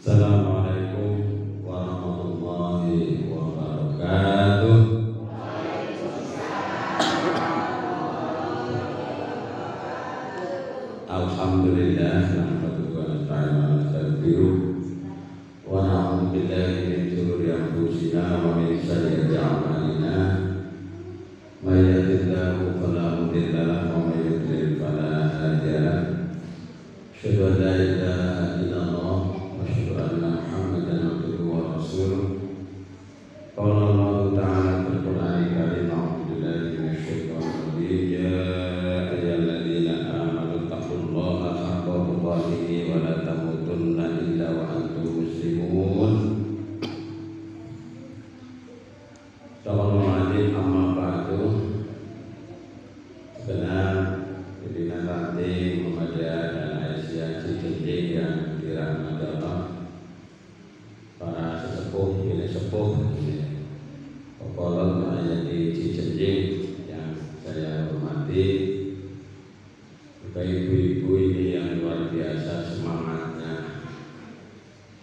Assalamualaikum warahmatullahi wabarakatuh. Alhamdulillah, nahmaduhu wa nasta'inu wa nastaghfiruh wa na'udzu billahi min shururi anfusina wa min sayyiati a'malina. May yahdihillahu fala mudilla lahu wa may yudlil fala hadiya lahu. Asyhadu an la ilaha illallah wa asyhadu anna Muhammadan abduhu wa rasuluh. Qala Allah ta'ala fil Qur'anil karim, a'udzu billahi minasyaitonir rajim. Ya ayyuhalladzina amanu taqullaha haqqa tuqatih wa la tamutunna illa wa antum muslimun. Assalamualaikum amma ba'du. Benar, pimpinan ranting Muhammadiyah dan Aisyah Cijenjing yang dirahmati Allah, para sesepuh, ini sepuh, Pokoknya ayat di Cijenjing yang saya hormati, juga ibu-ibu ini yang luar biasa semangatnya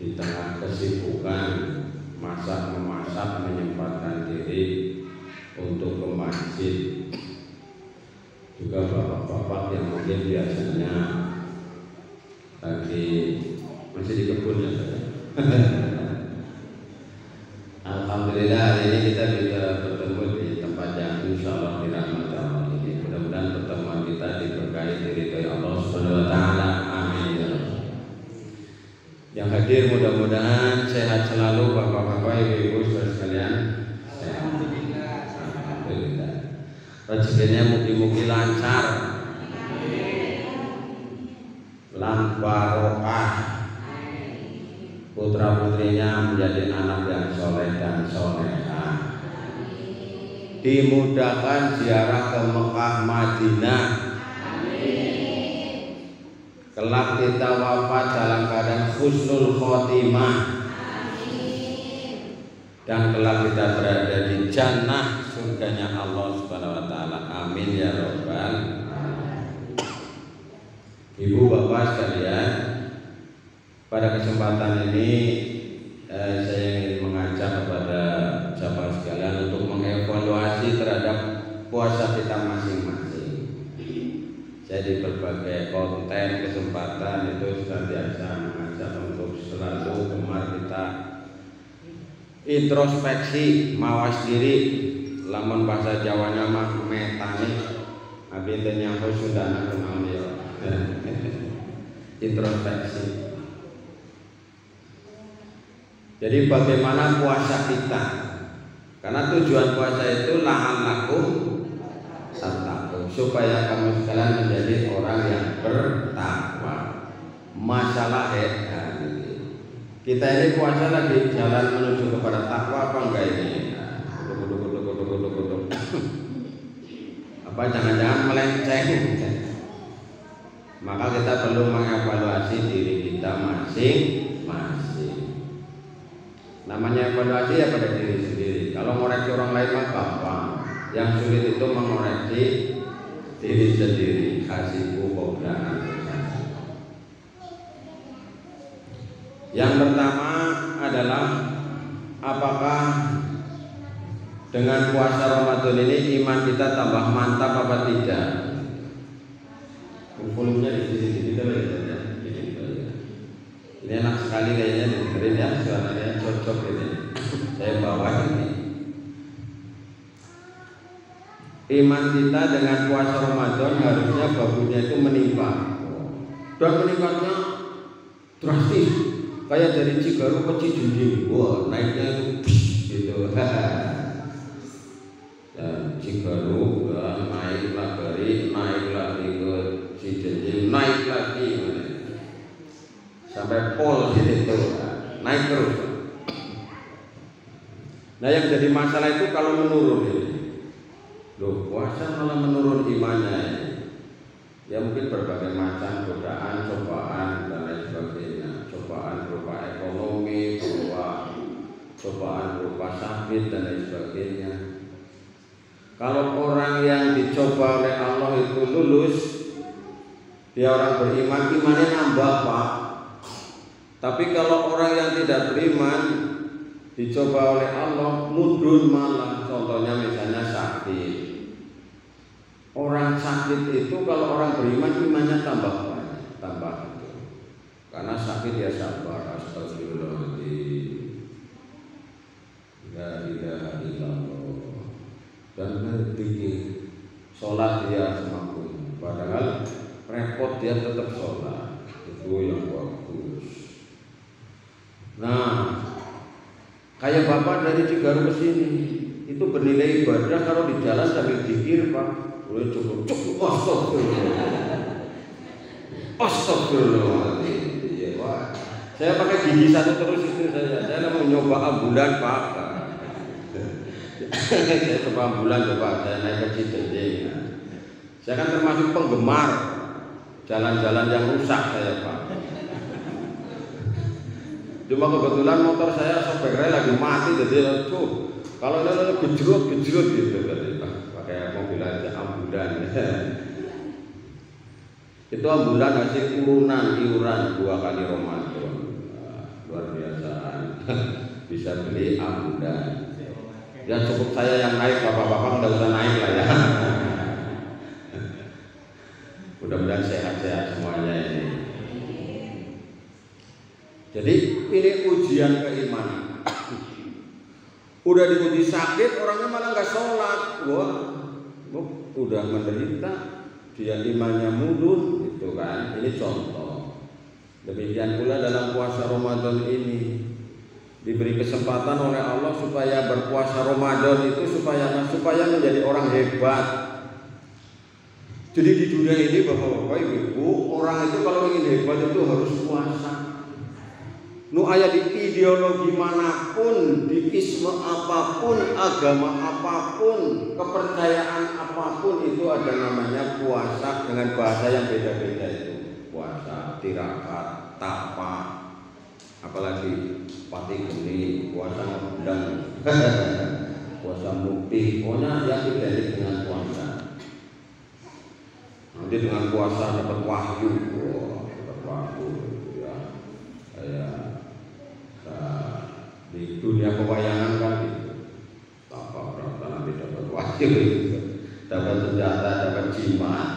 di tengah kesibukan masak-memasak, menyempatkan diri untuk ke masjid. Juga bapak-bapak yang mungkin biasanya lagi masih di kebun ya saya. Alhamdulillah hari ini kita bisa bertemu di tempat yang insya Allah dirahmati Allah ini. Mudah-mudahan pertemuan kita diberkahi diridhoi Allah Subhanahu wa taala. Amin ya rabbal. Yang hadir mudah-mudahan sehat selalu bapak-bapak, ibu-ibu saudara sekalian. Alhamdulillah. Rezekinya mugi-mugi lancar, lan barokah, putra putrinya menjadi anak yang soleh dan solehah, dimudahkan ziarah ke Mekah Madinah, kelak kita wafat dalam keadaan husnul khotimah, dan kelak kita berada di jannah surganya Allah Subhanahu wa taala. Amin ya rabbal alamin. Ibu bapak sekalian, pada kesempatan ini saya ingin mengajak kepada sahabat sekalian untuk mengevaluasi terhadap puasa kita masing-masing. Saya di berbagai konten kesempatan itu senantiasa mengajak untuk selalu gemar kita introspeksi, mawas diri, lamun bahasa Jawanya mah metane, abi teh nyampe Sundana kenal ya. Introspeksi. Jadi bagaimana puasa kita? Karena tujuan puasa itu la'allakum tattaqun, supaya kamu sekalian menjadi orang yang bertakwa. Masalah kita ini puasa lagi jalan menuju kepada takwa apa enggak ini? Apa jangan-jangan melenceng? Maka kita perlu mengevaluasi diri kita masing-masing. Namanya evaluasi ya pada diri sendiri. Kalau ngoreksi orang lain mah gampang. Yang sulit itu mengoreksi diri sendiri. Hasibu qabla. Yang pertama adalah apakah dengan puasa Ramadan ini iman kita tambah mantap apa tidak? Volumenya di sini kita lihat ya. Ini enak sekali kayaknya dengerin ya, suaranya cocok ini. Saya bawa ini. Iman kita dengan puasa Ramadan harusnya bagusnya itu menimpa. Dan meningkatnya drastis. Kayak dari Cigaru ke Cijenjing, wah naiknya itu gitu. Dan Cigaru udah naik lagi ke Cijenjing, naik lagi sampai pol itu naik terus. Nah yang jadi masalah itu kalau menurun ini, loh puasa malah menurun imannya ini. Ya mungkin berbagai macam godaan, cobaan dan lain sebagainya. Cobaan berupa ekonomi, cobaan berupa sakit dan lain sebagainya. Kalau orang yang dicoba oleh Allah itu lulus, dia orang beriman, imannya nambah Pak. Tapi kalau orang yang tidak beriman dicoba oleh Allah mudun malah, contohnya misalnya sakit. Orang sakit itu kalau orang beriman imannya tambah banyak, tambah itu. Karena sakit ya sabar, astagfirullahaladzim, la ilaha illallah, dan berzikir, sholat dia semakin. Padahal repot dia tetap sholat, itu yang bagus. Nah, kayak bapak dari Cigaru ke sini itu bernilai ibadah kalau di jalan sambil zikir Pak, boleh cukup astagfirullahaladzim. Ya, Pak. Saya pakai gigi satu terus itu saya mau nyoba ambulan Pak. Saya coba ambulan coba saya naik ke Cijedeng. Saya kan termasuk penggemar jalan-jalan yang rusak saya Pak. Cuma kebetulan motor saya sopirnya lagi mati, jadi kalau ada gejrot gitu tadi pakai mobil aja ambulan. Itu ambulan hasil iuran 2 kali Ramadan. Luar biasa. Bisa beli ambulan. Ya cukup saya yang naik, bapak-bapak nggak usah naik lah ya. Mudah-mudahan sehat-sehat semuanya ini. Jadi ini ujian keimanan. Udah diuji sakit, orangnya malah nggak sholat. Wah, udah menderita, dia imannya mudun, itu kan. Ini contoh. Demikian pula dalam puasa Ramadan ini diberi kesempatan oleh Allah supaya berpuasa Ramadan itu supaya menjadi orang hebat. Jadi di dunia ini bapak-bapak, ibu, orang itu kalau ingin hebat itu harus puasa. Nu aya di ideologi manapun, di isme apapun, agama apapun, kepercayaan apapun itu ada namanya puasa dengan bahasa yang beda-beda itu. Puasa, tirakat, tapa, apalagi pati geni, puasa ngebulan, puasa mupih, pokoknya yang identik dengan puasa. Nanti dengan puasa dapat wahyu, dapat wahyu ya. Kayak di dunia pewayangan kan gitu. Apa berapa nanti dapat wahyu gitu. Dapat senjata, dapat jimat.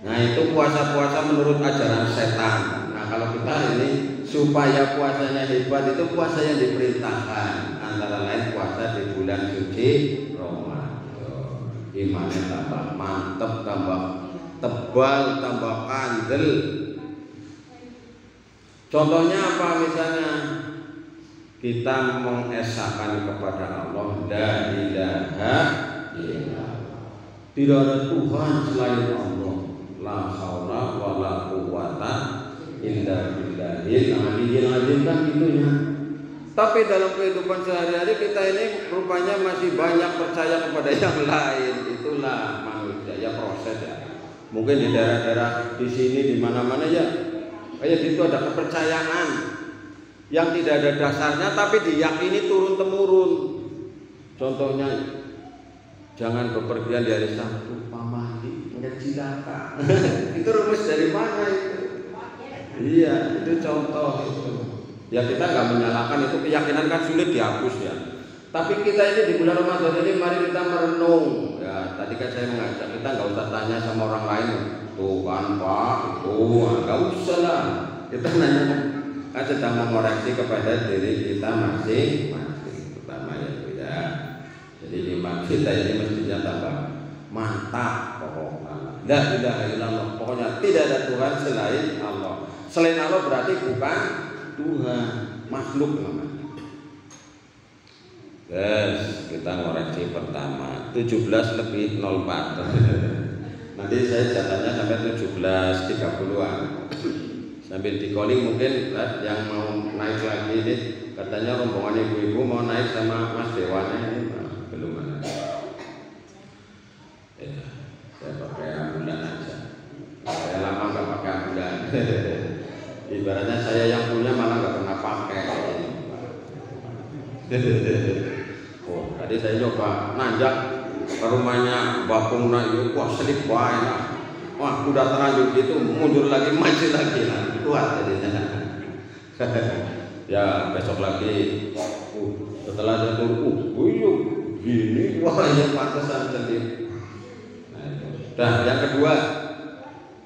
Nah itu puasa-puasa menurut ajaran setan. Nah kalau kita ini supaya puasanya hebat itu puasa yang diperintahkan, antara lain puasa di bulan suci Ramadan. Imannya tambah mantep, tambah tebal, tambah kandel. Contohnya apa misalnya? Kita mengesahkan kepada Allah la ilaha illallah. Tidak ada Tuhan selain Allah. La haula wala quwwata illa billahil aliyyil azim, kan gitunya. Tapi dalam kehidupan sehari-hari kita ini rupanya masih banyak percaya kepada yang lain. Itulah manusia ya, proses ya. Mungkin di daerah-daerah di sini di mana-mana ya kayak gitu ada kepercayaan yang tidak ada dasarnya tapi diyakini turun-temurun. Contohnya jangan bepergian di hari Sabtu, pamali, enggak cilaka. Itu rumus dari mana itu? Iya, itu contoh itu. Ya kita nggak menyalahkan itu, keyakinan kan sulit dihapus ya. Tapi kita ini di bulan Ramadan ini mari kita merenung. Ya, tadi kan saya mengajak kita nggak usah tanya sama orang lain. Tuh kan Pak, itu nggak usah lah. Kita nanya kan sedang mengoreksi kepada diri kita masing-masing, pertama ya Bu ya. Jadi iman kita ini mestinya tambah mantap pokoknya. La ilaha illallah, pokoknya tidak ada Tuhan selain Allah. Selain Allah berarti bukan Tuhan, makhluk namanya. Yes, kita ngoreksi pertama 17 lebih 04. Nanti saya jatahnya sampai 17.30-an. Sambil di calling mungkin yang mau naik lagi ini katanya rombongan ibu-ibu mau naik sama Mas Dewannya ini belum ada. Ya, saya pakai ambulan aja. Saya lama nggak pakai ambulan. Ibaratnya saya yang punya malah nggak pernah pakai. Oh, tadi saya coba nanjak ke rumahnya Mbak Pungna itu, wah selip banget. Wah udah terlanjur gitu, mundur lagi, maju lagi lah, kuat jadinya. Ya besok lagi setelah jatuh gini wah yang pantesan sedih. Nah yang kedua,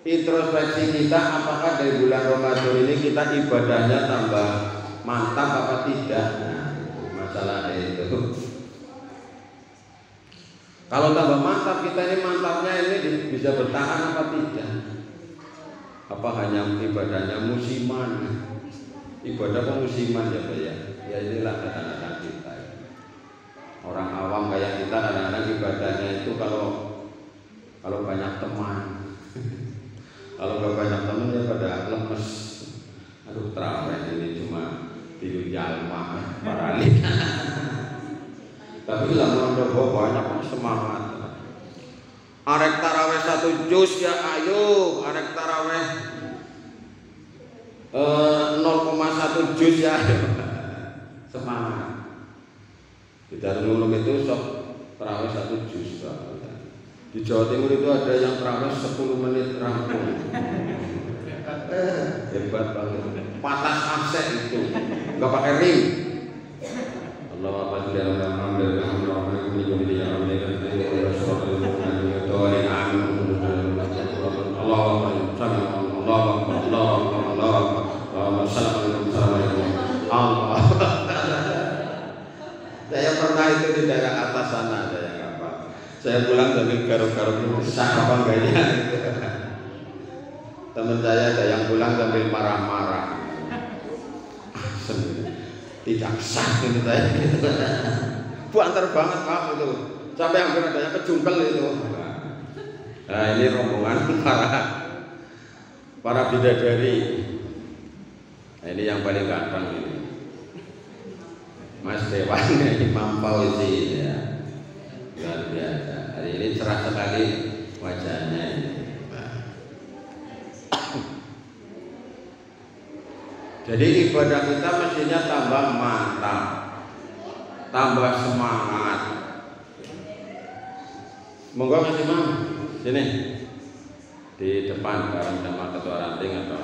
introspeksi kita, apakah dari bulan Ramadan ini kita ibadahnya tambah mantap apa tidak. Nah masalah itu. Kalau tambah mantap, kita ini mantapnya ini bisa bertahan apa tidak? Apa hanya ibadahnya musiman? Ibadah pemusiman ya Pak ya. Ya inilah kadang-kadang kita. Orang awam kayak kita kadang-kadang ibadahnya itu kalau banyak teman. Kalau nggak banyak teman ya pada lemes. Aduh terawih ini cuma tidur jalma paralik. Tapi lama udah banyak semangat. Arek taraweh 1 juz ya ayo, arek taraweh 0,1 juz ya semangat. Di Darul itu sok taraweh 1 juz. Di Jawa Timur itu ada yang taraweh 10 menit rampung. Hebat banget. Patas aset itu, nggak pakai ring. Allah Saya pernah itu di daerah atas sana, saya pulang sambil garuk-garuk sah apa enggaknya. Teman saya ada yang pulang sambil marah-marah. Tidak sah ini saya. Buantar banget Pak itu. Sampai hampir ada yang kejungkel itu. Nah ini rombongan para bidadari. Nah, ini yang paling ganteng ini. Mas Dewan Imam Fauzi ya. Luar biasa. Hari ini cerah sekali wajahnya ini. Jadi ibadah kita mestinya tambah mantap, tambah semangat. Monggo Mas Imam, sini di depan bareng sama Ketua Ranting atau.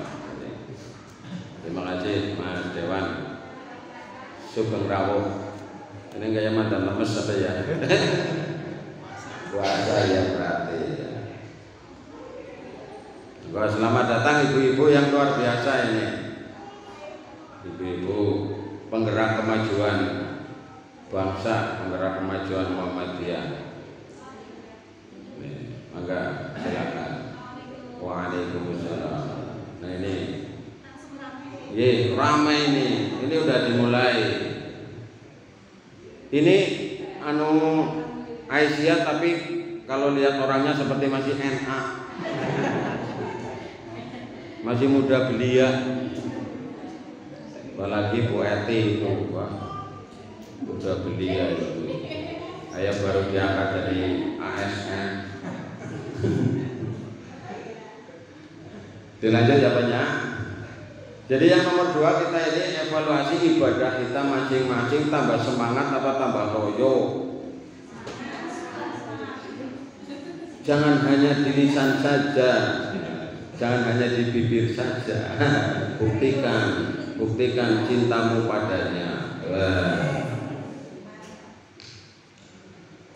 Terima kasih Mas Dewan Sugeng Rawuh. Ini gaya mantan lemes apa ya? Puasa ya berarti. Selamat datang ibu-ibu yang luar biasa ini. Ibu-ibu penggerak kemajuan bangsa, penggerak kemajuan Muhammadiyah. Maka silakan. Waalaikumsalam. Nah ini, ramai ini udah dimulai. Ini Aisyah tapi kalau lihat orangnya seperti masih NA, masih muda belia. Apalagi Bu Eti itu udah belia itu. Saya baru diangkat dari ASN. Dilanjut ya banyak. Jadi yang nomor 2 kita ini evaluasi ibadah kita masing-masing, tambah semangat apa tambah loyo. Jangan hanya di lisan saja, jangan hanya di bibir saja. Buktikan cintamu padanya.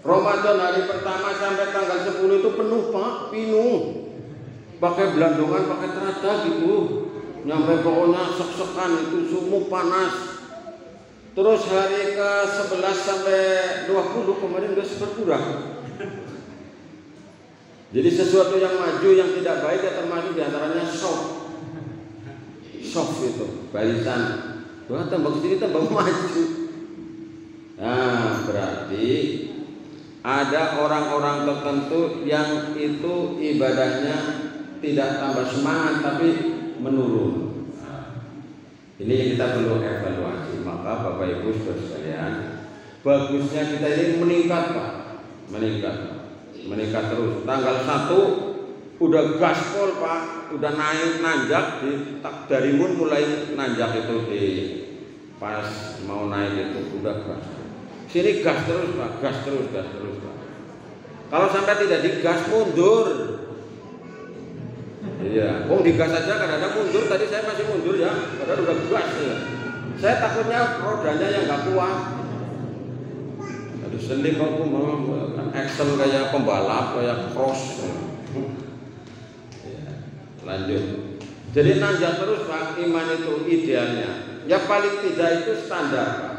Ramadan hari pertama sampai tanggal 10 itu penuh Pak, penuh. Pakai belandongan, pakai terada gitu. Nyampe pokoknya sek-sekan itu sumuk panas. Terus hari ke-11 sampai 20 kemarin udah berkurang. Jadi sesuatu yang maju yang tidak baik ya termasuk diantaranya soft itu barisan. Wah tambah kesini tambah maju. Nah berarti ada orang-orang tertentu yang itu ibadahnya tidak tambah semangat tapi menurun. Ini kita perlu evaluasi. Maka Bapak Ibu saudara sekalian, bagusnya kita ini meningkat Pak, meningkat terus. Tanggal 1 udah gaspol Pak, udah naik nanjak dari mulai nanjak itu di pas mau naik itu udah gas. Sini gas terus Pak, gas terus Pak. Kalau sampai tidak digas mundur. Iya, wong digas saja kadang-kadang mundur, tadi saya masih mundur ya, padahal udah gas ya. Saya takutnya rodanya yang nggak kuat. Aduh selip aku mau action kayak pembalap, kayak cross. Ya, lanjut. Jadi nanjak terus Pak, iman itu idealnya. Ya paling tidak itu standar Pak.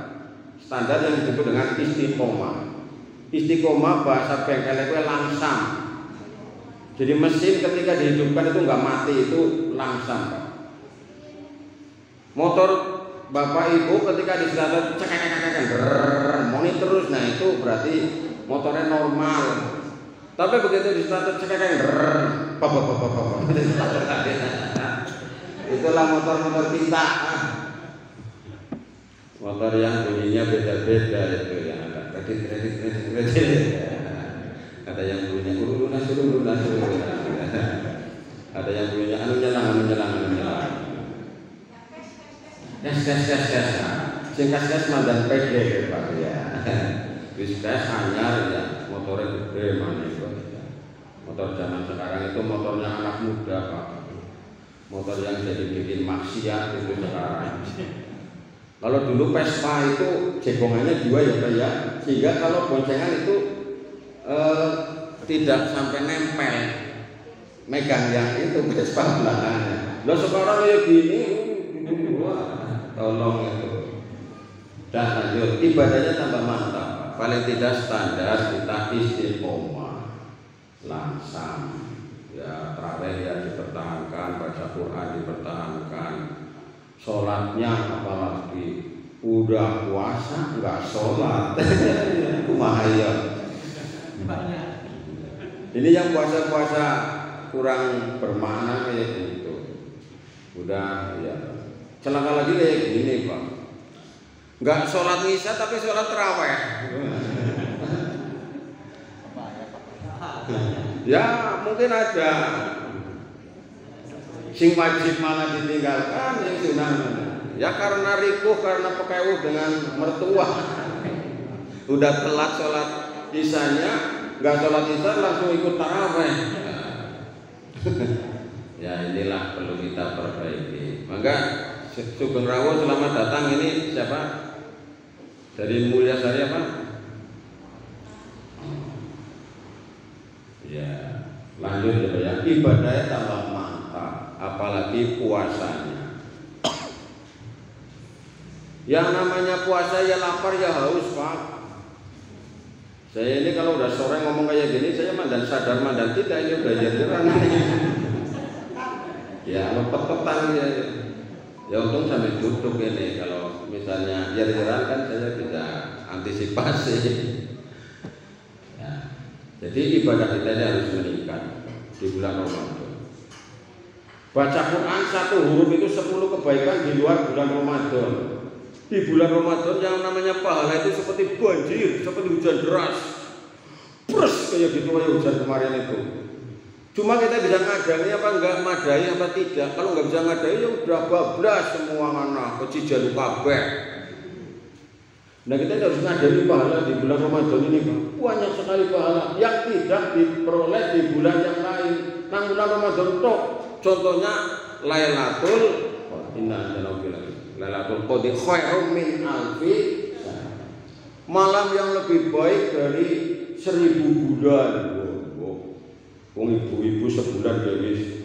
Standar yang disebut dengan istiqomah. Istiqomah bahasa bengkel itu langsam. Jadi mesin ketika dihidupkan itu nggak mati, itu langsam Pak. Motor bapak ibu ketika di starter cekek moni terus, nah itu berarti motornya normal. Tapi begitu di starter cekek itulah motor-motor kita. Motor yang bunyinya beda-beda itu yang ada kredit. Ada yang bunyinya lunas, ada yang bunyinya anu nyelang. Gas. Sing mandan pede Pak ya. Wis gas anyar ya, motornya gede mana itu. Motor zaman sekarang itu motornya anak muda Pak. Motor yang jadi bikin maksiat itu sekarang. Kalau dulu Vespa itu jegongannya 2 ya Pak ya, sehingga kalau boncengan itu tidak sampai nempel megang yang itu Vespa belakangnya. Lo sekarang kayak gini, tolong itu. Dan lanjut, ibadahnya tambah mantap. Paling tidak standar kita istiqomah, langsam. Ya tarawih ya dipertahankan, baca Quran dipertahankan, sholatnya apalagi udah puasa nggak sholat, kumaha ya. Ini yang puasa-puasa kurang bermakna kayak gitu. Udah ya celaka lagi kayak gini Pak. Nggak sholat isya tapi sholat tarawih. Ya mungkin ada. Sing wajib malah ditinggalkan, yang sunah. Ya karena rikuh, karena pekewuh dengan mertua. Udah telat sholat isyanya, nggak sholat isya langsung ikut tarawih. Ya inilah perlu kita perbaiki. Maka Sugeng Rawo selamat datang, ini siapa? Dari Mulyasari apa? Ya lanjut ya, ibadahnya tambah mantap, apalagi puasanya. Yang namanya puasa ya lapar ya haus Pak. Saya ini kalau udah sore ngomong kayak gini, saya mandan sadar mandan tidak, ini udah jajaran. Ya lepet-lepetan ya untung sampai duduk ini. Kalau misalnya jajaran kan saya bisa antisipasi. Ya. Jadi ibadah kita ini harus meningkat di bulan Ramadan. Baca Quran 1 huruf itu 10 kebaikan di luar bulan Ramadan. Di bulan Ramadan yang namanya pahala itu seperti banjir, seperti hujan deras. Terus kayak gitu kayak hujan kemarin itu. Cuma kita bisa ngadani apa enggak, madai apa tidak. Kalau nggak bisa ngadai ya udah bablas semua anak kecijalu kabeh. Nah kita harus ngadani pahala di bulan Ramadan ini Pak. Banyak sekali pahala yang tidak diperoleh di bulan yang lain. Nang bulan Ramadan toh. Contohnya Lailatul Lailatul Qadar khairum min alfi, malam yang lebih baik dari 1000 bulan. Wong ibu-ibu sebulan dari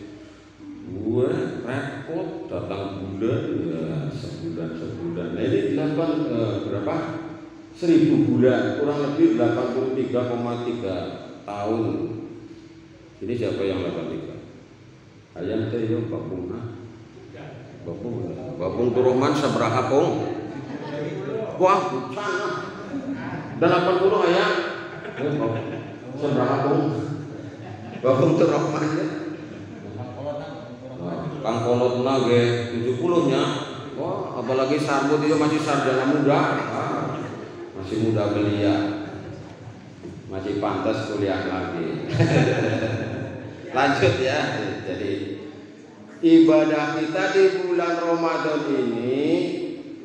gue repot datang bulan ya sebulan. Nah ini 8 berapa? 1000 bulan kurang lebih 83,3 tahun. Ini siapa yang 83? Ayam teh yo Bapung Turuman sabaraha pong? Wah, sana. Dan 80 ayam. Sabaraha pong? Bapung Turuman ya. Kang kolotna ge 70-nya. Wah, apalagi sarbut itu masih sarjana muda. Masih muda belia. Masih pantas kuliah lagi. Lanjut ya. Jadi ibadah kita di bulan Ramadan ini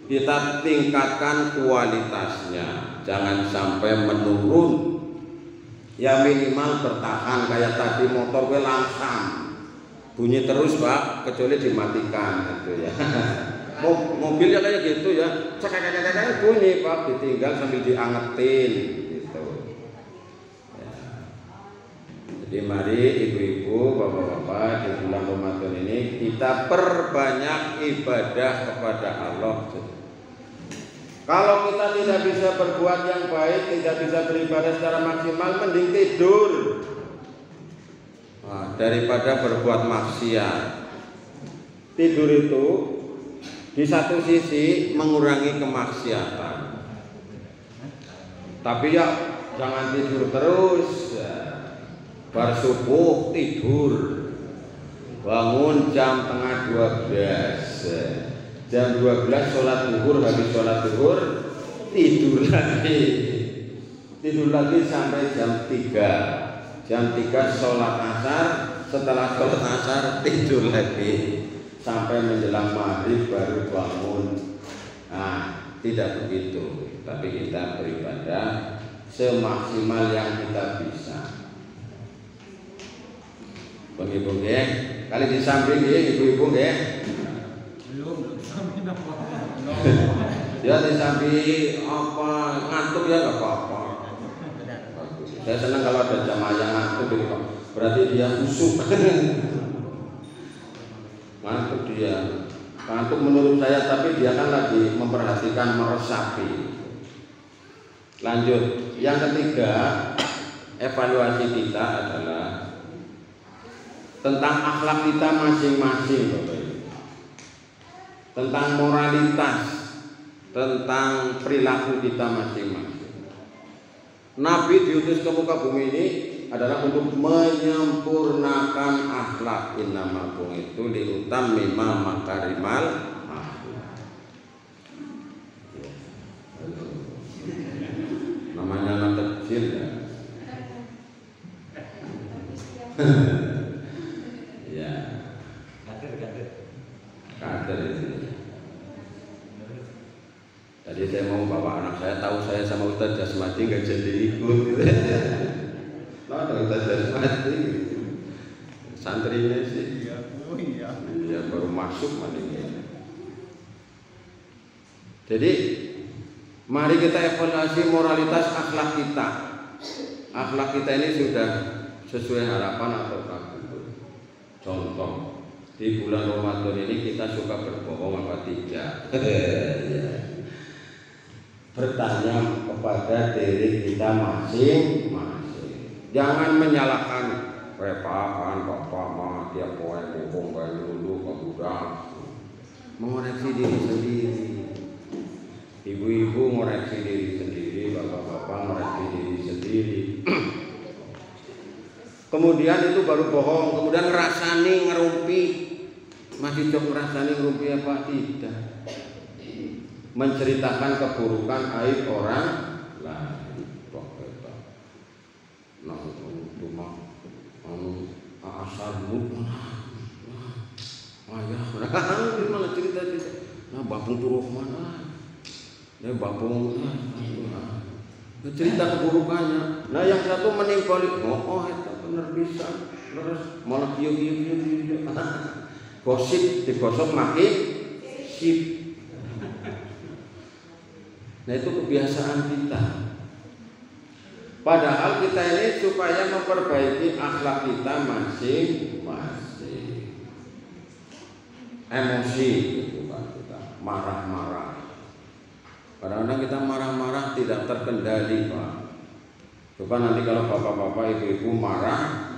kita tingkatkan kualitasnya, jangan sampai menurun. Ya minimal bertahan kayak tadi motor gue langsam. bunyi terus Pak, kecuali dimatikan gitu ya. Mobil ya kayak gitu ya, cek bunyi Pak, ditinggal sambil diangetin gitu. Ya. Jadi mari ibu-ibu, bapak-bapak di bulan Ramadan ini kita perbanyak ibadah kepada Allah. Kalau kita tidak bisa berbuat yang baik, tidak bisa beribadah secara maksimal, mending tidur daripada berbuat maksiat. Tidur itu di satu sisi mengurangi kemaksiatan, tapi ya jangan tidur terus. Bar subuh tidur, bangun jam tengah 12, jam 12 sholat zuhur, habis sholat zuhur tidur lagi sampai jam 3, jam 3 sholat asar, setelah sholat asar tidur lagi sampai menjelang maghrib baru bangun. Nah, tidak begitu, tapi kita beribadah semaksimal yang kita bisa. Ibu-ibu nggih, kali di samping nggih ibu-ibu nggih. Belum samping apa. Ya di samping apa ngantuk ya enggak apa-apa. Saya senang kalau ada jamaah yang ngantuk gitu, berarti dia khusyuk. Ngantuk dia. Ngantuk menurut saya, tapi dia kan lagi memperhatikan, meresapi. Lanjut, yang ketiga, evaluasi kita adalah tentang akhlak kita masing-masing, Bapak Ibu. Tentang moralitas, tentang perilaku kita masing-masing. Nabi diutus ke muka bumi ini adalah untuk menyempurnakan akhlak. Innama bu'itsu liutammima makarimal akhlak. Namanya anak kecil ya. Ya. Kader itu. Tadi saya mau bawa anak saya, tahu saya sama Ustaz Jasmati nggak jadi ikut. Ada Ustaz Jasmati, santrinya sih. Iya baru masuk maningnya. Jadi mari kita evaluasi moralitas akhlak kita. Akhlak kita ini sudah sesuai harapan atau takut. Contoh, di bulan Ramadan ini kita suka berbohong apa tidak? Bertanya kepada diri kita masing-masing. Jangan menyalahkan repakan bapak mah tiap poin bohong kayak dulu ke budak. Mengoreksi diri sendiri. Ibu-ibu ngoreksi diri sendiri, bapak-bapak ngoreksi diri sendiri. Kemudian itu baru bohong, kemudian ngerasani ngerumpi. Masih coba ngerasani ngerumpi apa tidak? Menceritakan keburukan aib orang lain. Nah itu mah asal ayah gimana cerita. Nah babung turun mana? Ya babung cerita keburukannya. Nah yang satu menimpali, itu bener bisa, terus malah kieu gosip digosok makin sip. Nah itu kebiasaan kita. Padahal kita ini supaya memperbaiki akhlak kita masing-masing. Emosi gitu kan, kita marah-marah. Kadang-kadang kita marah-marah tidak terkendali, Pak. Coba nanti kalau bapak-bapak, ibu-ibu marah,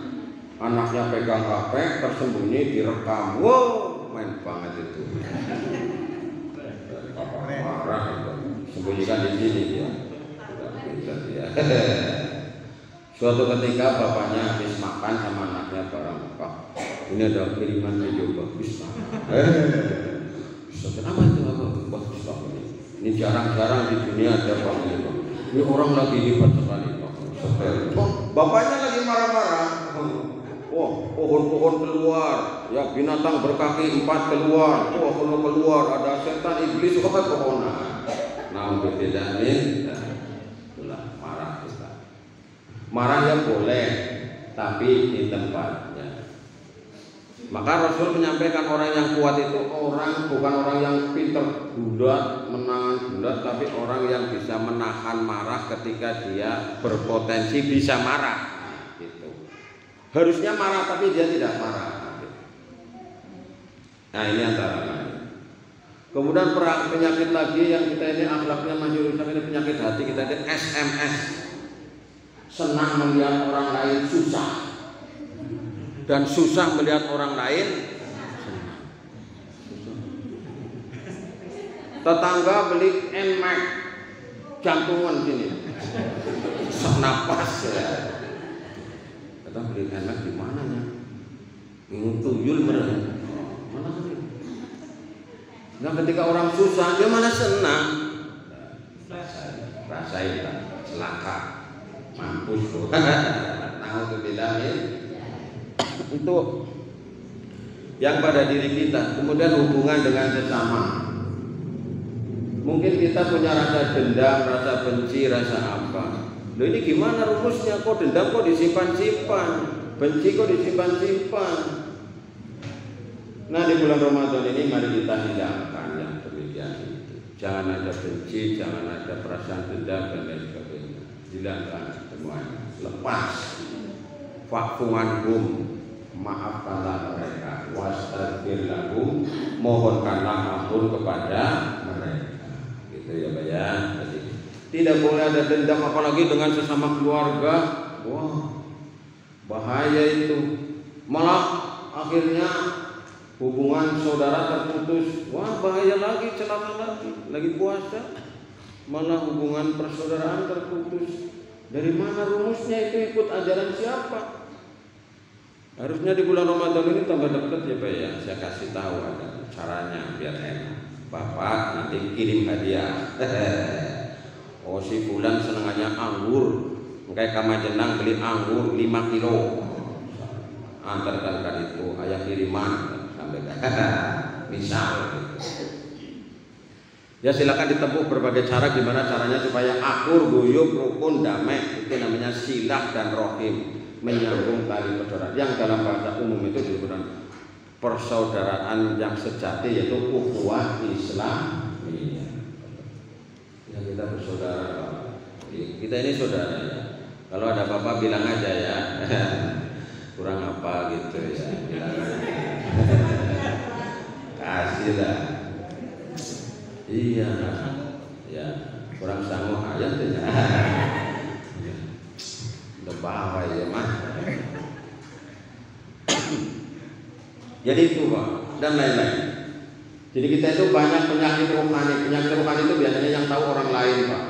anaknya pegang HP, tersembunyi direkam. Wow, main banget itu. Bapak marah itu. Sembunyikan di sini dia. Ya. Suatu ketika bapaknya habis makan sama anaknya barang, Pak, ini ada kiriman video bagus. Kenapa itu bagus Pak ini? Ini jarang-jarang di dunia ada Pak ini. Ini orang lagi hebat sekali Pak. Bapaknya lagi marah-marah. Oh, pohon-pohon keluar, ya binatang berkaki 4 keluar. Oh, kalau keluar ada setan iblis pohonan. Nah, untuk tidak ini, itulah marah kita. Marah ya boleh, tapi di tempatnya. Maka Rasul menyampaikan orang yang kuat itu bukan orang yang pinter bulat, menangan bulat, tapi orang yang bisa menahan marah ketika dia berpotensi bisa marah. Gitu. Harusnya marah tapi dia tidak marah. Nah ini antara lain. Kemudian penyakit lagi yang kita ini akhlaknya masih rusak, ini penyakit hati kita ini SMS. Senang melihat orang lain susah dan susah melihat orang lain senang. Tetangga beli NMAX jantungan sini, sesak napas ya. Kata beli NMAX di mana ya? Bingung tuyul mereka. Mana sih? Nah ketika orang susah dia mana senang? Rasain kan, celaka, mampus tuh. Nah untuk bilangin itu yang pada diri kita. Kemudian hubungan dengan sesama. Mungkin kita punya rasa dendam, rasa benci, rasa apa. Loh ini gimana rumusnya? Kok dendam kok disimpan-simpan, benci kok disimpan-simpan. Nah di bulan Ramadan ini mari kita hilangkan yang demikian itu. Jangan ada benci, jangan ada perasaan dendam dan lain sebagainya. Hilangkan semuanya. Lepas. Fa'fu'anhum, maafkanlah mereka, wastaghfir lahum, mohonkanlah ampun kepada mereka. Gitu ya Pak ya. Jadi, tidak boleh ada dendam apalagi dengan sesama keluarga. Wah, bahaya itu. Malah akhirnya hubungan saudara terputus. Wah, bahaya lagi, celaka lagi puasa. Malah hubungan persaudaraan terputus. Dari mana rumusnya itu, ikut ajaran siapa? Harusnya di bulan Ramadan ini tambah dekat ya Pak ya. Saya kasih tahu ada caranya biar enak. Bapak nanti kirim hadiah. Oh si fulan senangannya anggur. Kayak Kamajenang beli anggur 5 kilo. Antarkan itu ayah kiriman sampai misal gitu. Ya silakan ditempuh berbagai cara, gimana caranya supaya akur, guyub, rukun, damai. Itu namanya silah dan rohim, menyambung tali persaudaraan. Yang dalam bahasa umum itu disebut persaudaraan yang sejati, yaitu ukhuwah Islam. Ya kita bersaudara, kita ini saudara ya. Kalau ada apa-apa bilang aja ya. Kurang apa gitu ya. Bilang aja. Kasih lah. Iya, ya kurang sanggup ayat ya. Udah bawa ya mah. Jadi itu Pak dan lain-lain. Jadi kita itu banyak penyakit rohani. Penyakit rohani itu biasanya yang tahu orang lain Pak.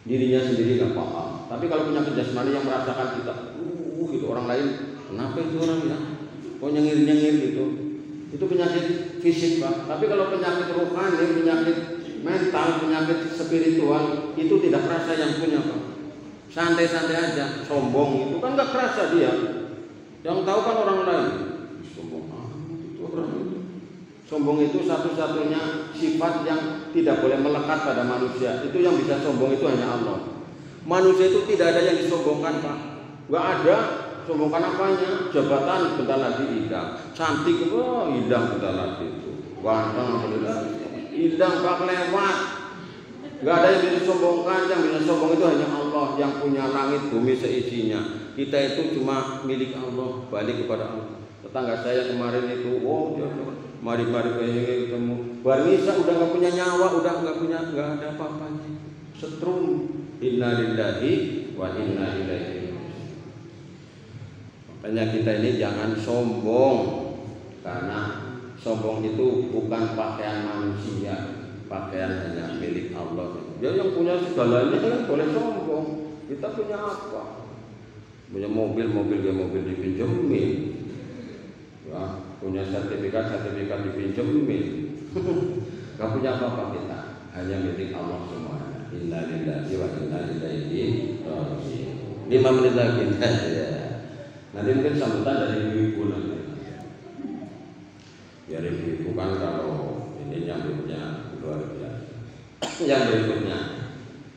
Dirinya sendiri nggak paham. Tapi kalau penyakit jasmani yang merasakan kita, gitu orang lain, kenapa itu orang ya? Kok nyengir-nyengir gitu? Itu penyakit fisik Pak. Tapi kalau penyakit rohani, penyakit mental, penyakit spiritual itu tidak kerasa yang punya Pak. Santai-santai aja. Sombong itu kan nggak kerasa dia. Yang tahu kan orang lain. Sombong itu orang itu. Sombong itu satu-satunya sifat yang tidak boleh melekat pada manusia. Itu yang bisa sombong itu hanya Allah. Manusia itu tidak ada yang disombongkan Pak. Nggak ada. Sombongkan apanya? Jabatan bentar lagi hilang. Cantik hilang bentar lagi itu. Ganteng hilang Pak, lewat. Gak ada yang bisa sombongkan. Yang bisa sombong itu hanya Allah yang punya langit bumi seisinya. Kita itu cuma milik Allah, balik kepada Allah. Tetangga saya kemarin itu, mari-mari pengen ketemu. Barisa udah gak punya nyawa, udah gak ada apa-apanya. Setrum. Inna lillahi wa inna ilaihi. Makanya kita ini jangan sombong, karena sombong itu bukan pakaian manusia, pakaian hanya milik Allah. Dia yang punya segalanya kan boleh sombong. Kita punya apa? Punya mobil dipinjemin, ya, punya sertifikat dipinjemin. Gak punya apa-apa kita, hanya milik Allah semuanya. Inna lillahi wa inna ilaihi raji'un. 5 menit lagi ya. Nanti mungkin sambutan dari ibu-ibu nanti. Biar ibu-ibu kan kalau ini nyambutnya luar biasa. Yang berikutnya,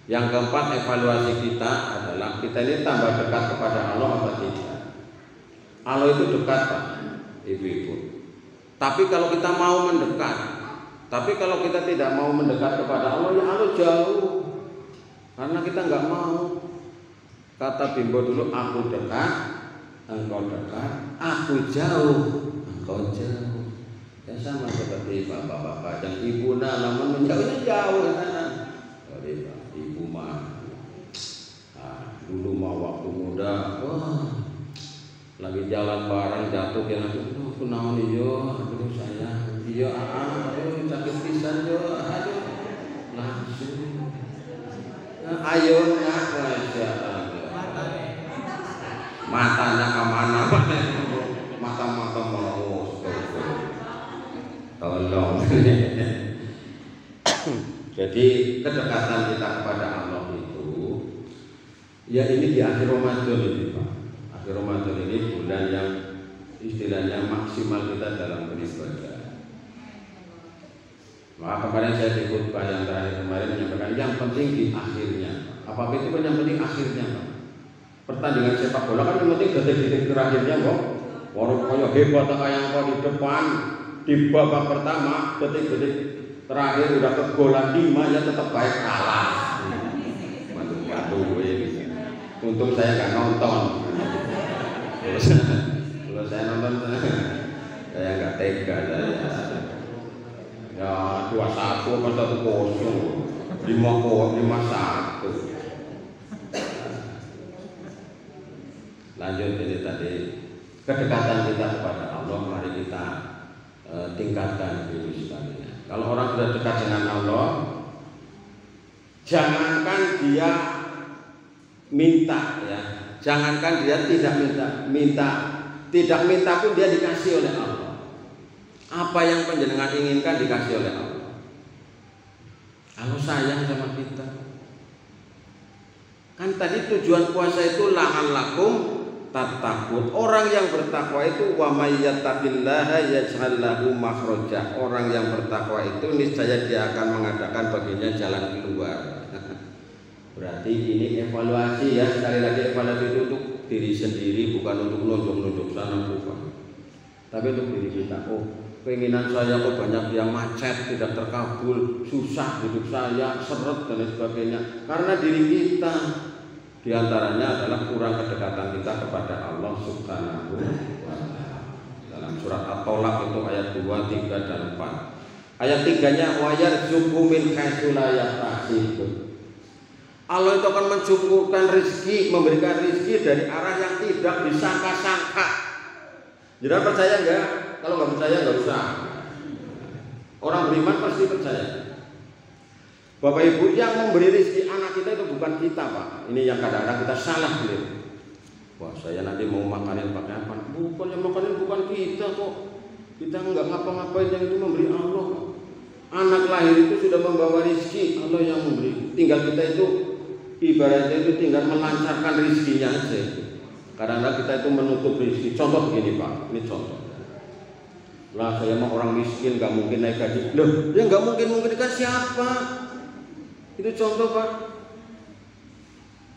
yang keempat, evaluasi kita adalah kita ini tambah dekat kepada Allah atau tidak. Allah itu dekat Pak. ibu-ibu. Tapi kalau kita mau mendekat, tapi kalau kita tidak mau mendekat kepada Allah, ya Allah jauh. Karena kita nggak mau. Kata Bimbo dulu, aku dekat, engkau dekat, aku jauh, engkau jauh. Ya sama seperti bapak-bapak dan ibu, namun menjauhnya jauh sana. Jadi ibu mah, dulu mah waktu muda, wah, lagi jalan bareng jatuh kena tuh, aku naon yo, aduh sayang, yo aduh sakit pisan yo, aduh langsung, ayo nak, masya Allah. Matanya kemana? Mata-mata mau tolong. Jadi kedekatan kita kepada Allah itu, ya ini di akhir Ramadan ini Pak. Akhir Ramadan ini bulan yang istilahnya maksimal kita dalam beribadah. Maka kemarin saya di khutbah yang terakhir kemarin menyampaikan yang penting di akhirnya. Apa itu kan yang penting akhirnya Pak. Pertandingan sepak bola kan yang penting detik-detik terakhirnya kok. Walau kaya hebat kayak kau di depan di babak pertama detik-detik terakhir udah kegolan 5 ya tetap baik kalah. Waduh ini. Untung saya nggak nonton. Kalau saya nonton saya nggak tega saya. Ya 2-1 apa 1-0, 5-1. Lanjut ini tadi kedekatan kita kepada Allah, mari kita tingkatkan diri sekalian. Kalau orang sudah dekat dengan Allah, jangankan dia minta ya, jangankan dia tidak tidak minta pun dia dikasih oleh Allah. Apa yang panjenengan inginkan dikasih oleh Allah. Allah sayang sama kita. Kan tadi tujuan puasa itu la'an lakum tattaqun. Orang yang bertakwa itu wa may yattaqillaha yaj'al lahu makhraja. Orang yang bertakwa itu niscaya dia akan mengadakan baginya jalan keluar. Berarti ini evaluasi ya, sekali lagi evaluasi itu untuk diri sendiri, bukan untuk nunjuk-nunjuk sana bukan. Tapi untuk diri kita. Oh, keinginan saya kok banyak yang macet, tidak terkabul, susah hidup saya, seret dan sebagainya. Karena diri kita diantaranya adalah kurang kedekatan kita kepada Allah Subhanahu wa Ta'ala. Dalam surat At-Tolaq itu ayat 2, 3 dan 4. Ayat 3-nya wa yarzuqu min haitsu la yahtasib. Allah itu akan mencukupkan rezeki, memberikan rezeki dari arah yang tidak disangka-sangka. Jadi percaya enggak? Kalau nggak percaya nggak usah. Orang beriman pasti percaya. Bapak Ibu, yang memberi rezeki anak kita itu bukan kita Pak. Ini yang kadang-kadang kita salah beliau. Wah saya nanti mau makanin pakai apa? Bukan, yang makanin bukan kita kok. Kita nggak ngapa-ngapain, yang itu memberi Allah kok. Anak lahir itu sudah membawa rezeki, Allah yang memberi. Tinggal kita itu ibaratnya itu tinggal melancarkan rezekinya aja. Kadang-kadang kita itu menutup rezeki. Contoh begini Pak, ini contoh. Lah saya mah orang miskin nggak mungkin naik gaji. Loh, dia nggak mungkin kan siapa? Itu contoh Pak.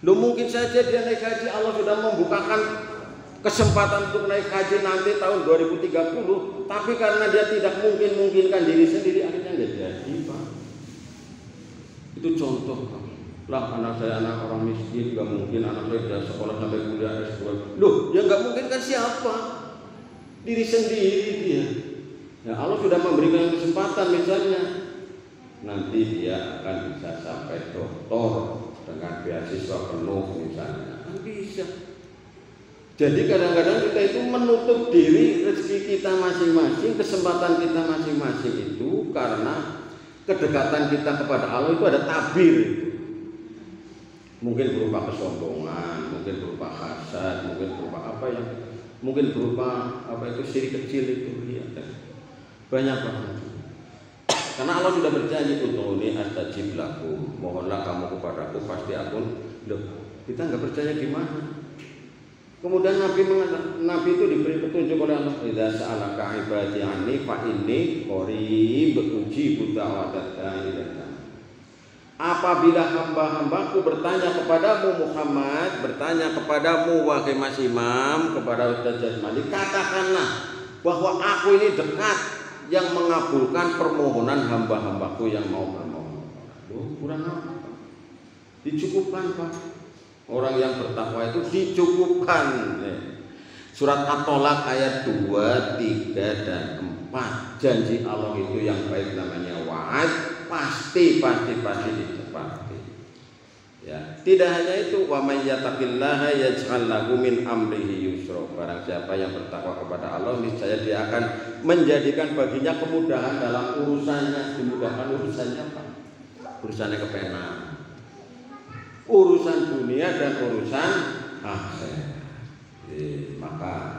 Loh mungkin saja dia naik haji, Allah sudah membukakan kesempatan untuk naik haji nanti tahun 2030. Tapi karena dia tidak mungkin-mungkinkan diri sendiri, akhirnya nggak jadi Pak. Itu contoh Pak. Lah anak saya anak orang miskin, nggak mungkin anak saya sudah sekolah sampai kuliah S2. Loh, yang nggak mungkin kan siapa? Diri sendiri dia. Ya Allah sudah memberikan kesempatan misalnya. Nanti dia akan bisa sampai doktor dengan beasiswa penuh misalnya. Kan bisa. Jadi kadang-kadang kita itu menutup diri rezeki kita masing-masing, kesempatan kita masing-masing itu karena kedekatan kita kepada Allah itu ada tabir. Mungkin berupa kesombongan, mungkin berupa hasad, mungkin berupa apa yang mungkin berupa apa itu syirik kecil itu ya. Banyak banget. Karena Allah sudah berjanji ud'uni astajib lakum. Mohonlah kamu kepadaku pasti aku. Loh, kita enggak percaya gimana? Kemudian Nabi itu diberi petunjuk oleh Allah. Idza sa'alaka ibadi anni fa inni qarib ujibu da'watad da'i. Apabila hamba-hambaku bertanya kepadamu Muhammad, bertanya kepadamu wahai Mas Imam, kepada Ustaz Jasmani, katakanlah bahwa aku ini dekat yang mengabulkan permohonan hamba-hambaku yang mau bermohon. Kurang apa? Dicukupkan Pak. Orang yang bertakwa itu dicukupkan. Surat At-Tolak ayat 2, 3, dan 4. Janji Allah itu yang baik namanya wa'ad, pasti ditepati. Ya, tidak hanya itu, wa may yattaqillaha yaj'al lahu min amrihi yusra. Barang siapa yang bertakwa kepada Allah, niscaya dia akan menjadikan baginya kemudahan dalam urusannya. Dimudahkan urusannya Pak. Urusannya kepenak. Urusan dunia dan urusan akhirat. Maka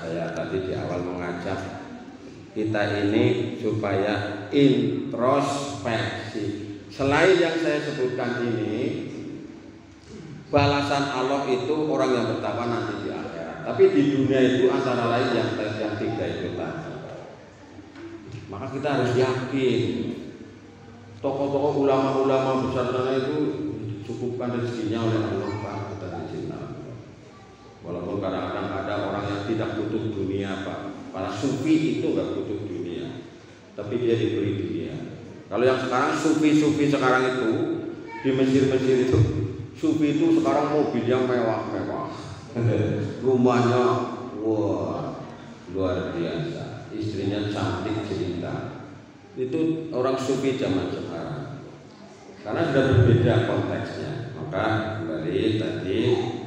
saya tadi di awal mengajak kita ini supaya introspeksi. Selain yang saya sebutkan ini, balasan Allah itu orang yang bertakwa nanti di akhirat. Tapi di dunia itu antara lain yang tiga itu tadi. Maka kita harus yakin tokoh-tokoh ulama-ulama besar sana itu cukupkan rezekinya oleh Allah Pak. Kita dicinta. Walaupun kadang-kadang ada orang yang tidak butuh dunia Pak. Para sufi itu nggak butuh dunia, tapi dia diberi dunia. Kalau yang sekarang sufi sekarang itu di Mesir itu, sufi itu sekarang mobilnya mewah-mewah, rumahnya wah luar biasa, istrinya cantik jelita. Itu orang sufi zaman sekarang. Karena sudah berbeda konteksnya. Maka kembali tadi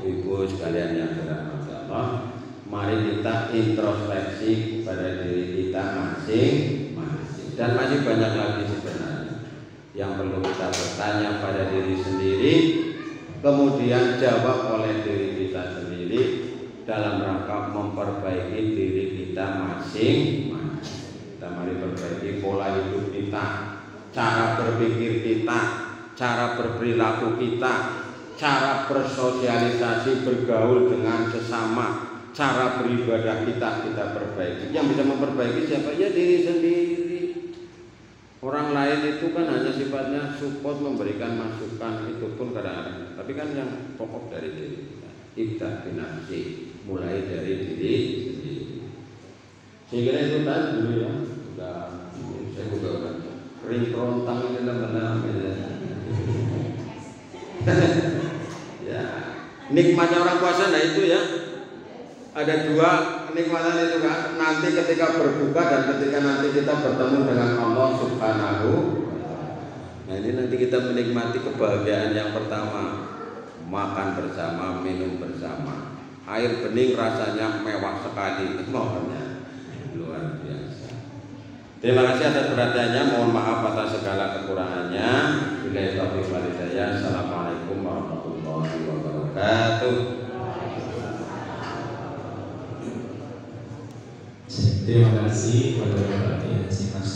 ibu sekalian yang dirahmati Allah, mari kita introspeksi pada diri kita masing-masing. Dan masih banyak lagi sebenarnya yang perlu kita bertanya pada diri sendiri, kemudian jawab oleh diri kita sendiri dalam rangka memperbaiki diri kita masing-masing. Kita mari perbaiki pola hidup kita, cara berpikir kita, cara berperilaku kita, cara bersosialisasi bergaul dengan sesama, cara beribadah kita perbaiki. Yang bisa memperbaiki siapa? Ya diri sendiri. Orang lain itu kan hanya sifatnya support, memberikan masukan, itu pun kadang-kadang. Tapi kan yang pokok dari diri kita, ibda binafsi, mulai dari diri sendiri. Sehingga itu tadi dulu ya, saya udah kering kerontang ini benar-benar ya, nikmatnya orang puasa. Nah itu ya, ada dua kenikmatan itu kan. Nanti ketika berbuka dan ketika nanti kita bertemu dengan Allah Subhanahu. Nah ini nanti kita menikmati kebahagiaan yang pertama, makan bersama, minum bersama, air bening rasanya mewah sekali, mohonnya luar biasa. Terima kasih atas perhatiannya, mohon maaf atas segala kekurangannya. Billahi taufiq wal hidayah. Assalamualaikum warahmatullahi wabarakatuh. Terima kasih pada Bapak Haji Mas